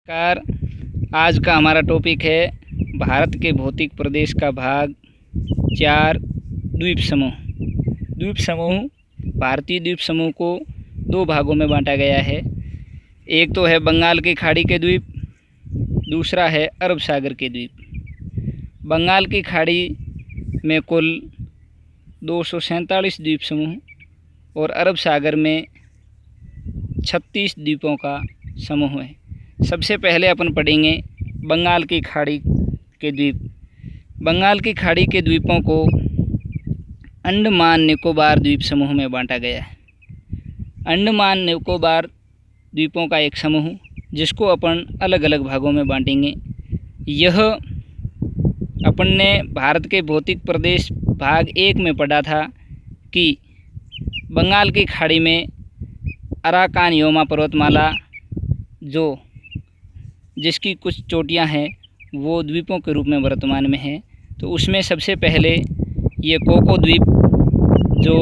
Car आज का हमारा टॉपिक है भारत के भौतिक प्रदेश का भाग 4 द्वीप समूह। द्वीप समूह भारतीय द्वीप समूह को दो भागों में बांटा गया है। एक तो है बंगाल की खाड़ी के द्वीप, दूसरा है अरब सागर के द्वीप। बंगाल की खाड़ी में कुल 247 द्वीप समूह और अरब सागर में 36 द्वीपों का समूह है। सबसे पहले अपन पढ़ेंगे बंगाल की खाड़ी के द्वीप। बंगाल की खाड़ी के द्वीपों को अंडमान निकोबार द्वीप समूह में बांटा गया है। अंडमान निकोबार द्वीपों का एक समूह जिसको अपन अलग अलग भागों में बांटेंगे। यह अपन ने भारत के भौतिक प्रदेश भाग 1 में पढ़ा था कि बंगाल की खाड़ी में अराकान योमा पर्वतमाला जिसकी कुछ चोटियां हैं वो द्वीपों के रूप में वर्तमान में है। तो उसमें सबसे पहले ये कोको द्वीप जो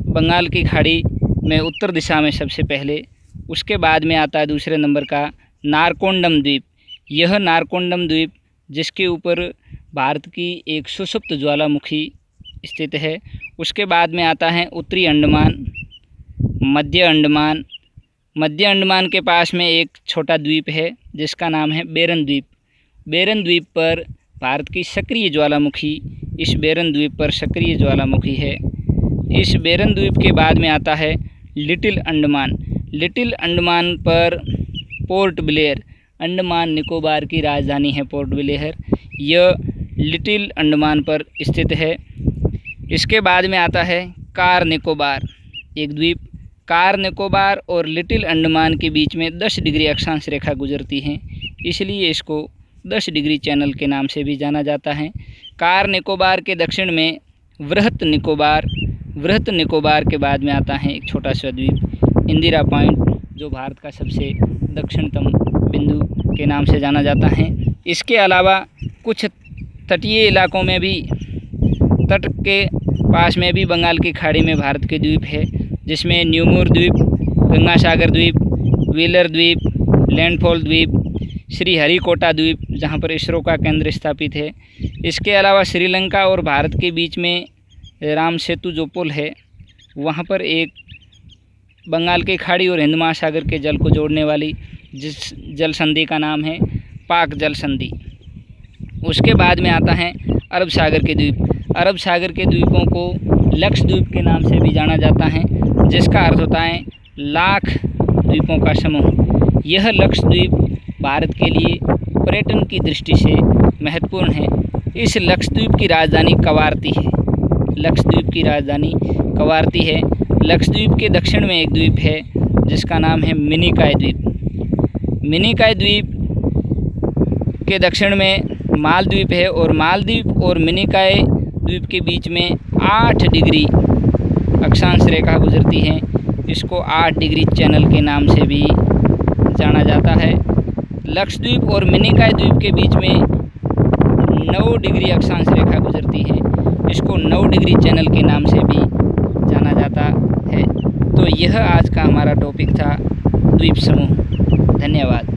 बंगाल की खाड़ी में उत्तर दिशा में सबसे पहले, उसके बाद में आता है दूसरे नंबर का नारकोंडम द्वीप। यह नारकोंडम द्वीप जिसके ऊपर भारत की एक सुषुप्त ज्वालामुखी स्थित है। उसके बाद में आता है उत्तरी अंडमान, मध्य अंडमान। मध्य अंडमान के पास में एक छोटा द्वीप है जिसका नाम है बेरन द्वीप। बेरन द्वीप पर भारत की सक्रिय ज्वालामुखी इस बेरन द्वीप पर सक्रिय ज्वालामुखी है। इस बेरन द्वीप के बाद में आता है लिटिल अंडमान। लिटिल अंडमान पर पोर्ट ब्लेयर, अंडमान निकोबार की राजधानी है पोर्ट ब्लेयर। यह लिटिल अंडमान पर स्थित है। इसके बाद में आता है कार निकोबार एक द्वीप। कार निकोबार और लिटिल अंडमान के बीच में 10 डिग्री अक्षांश रेखा गुजरती है, इसलिए इसको 10 डिग्री चैनल के नाम से भी जाना जाता है। कार निकोबार के दक्षिण में वृहत निकोबार। वृहत निकोबार के बाद में आता है एक छोटा सा द्वीप इंदिरा पॉइंट, जो भारत का सबसे दक्षिणतम बिंदु के नाम से जाना जाता है। इसके अलावा कुछ तटीय इलाकों में भी, तट के पास में भी बंगाल की खाड़ी में भारत के द्वीप है, जिसमें न्यूमूर द्वीप, गंगासागर द्वीप, व्हीलर द्वीप, लैंडफॉल द्वीप, श्रीहरिकोटा द्वीप जहां पर इसरो का केंद्र स्थापित है। इसके अलावा श्रीलंका और भारत के बीच में राम सेतु जो पुल है, वहां पर एक बंगाल की खाड़ी और हिंद महासागर के जल को जोड़ने वाली जिस जल संधि का नाम है पाक जल संधि। उसके बाद में आता है अरब सागर के द्वीप। अरब सागर के द्वीपों को लक्षद्वीप के नाम से भी जाना जाता है, जिसका अर्थ होता है लाख द्वीपों का समूह। यह लक्षद्वीप भारत के लिए पर्यटन की दृष्टि से महत्वपूर्ण है। इस लक्षद्वीप की राजधानी कवारती है। लक्षद्वीप की राजधानी कवारती है। लक्षद्वीप के दक्षिण में एक द्वीप है जिसका नाम है मिनिकॉय द्वीप। मिनिकॉय द्वीप के दक्षिण में मालद्वीप है और मालदीव और मिनिकॉय द्वीप के बीच में 8 डिग्री अक्षांश रेखा गुजरती है। इसको 8 डिग्री चैनल के नाम से भी जाना जाता है। लक्षद्वीप और मिनिकॉय द्वीप के बीच में 9 डिग्री अक्षांश रेखा गुजरती है। इसको 9 डिग्री चैनल के नाम से भी जाना जाता है। तो यह आज का हमारा टॉपिक था द्वीप समूह। धन्यवाद।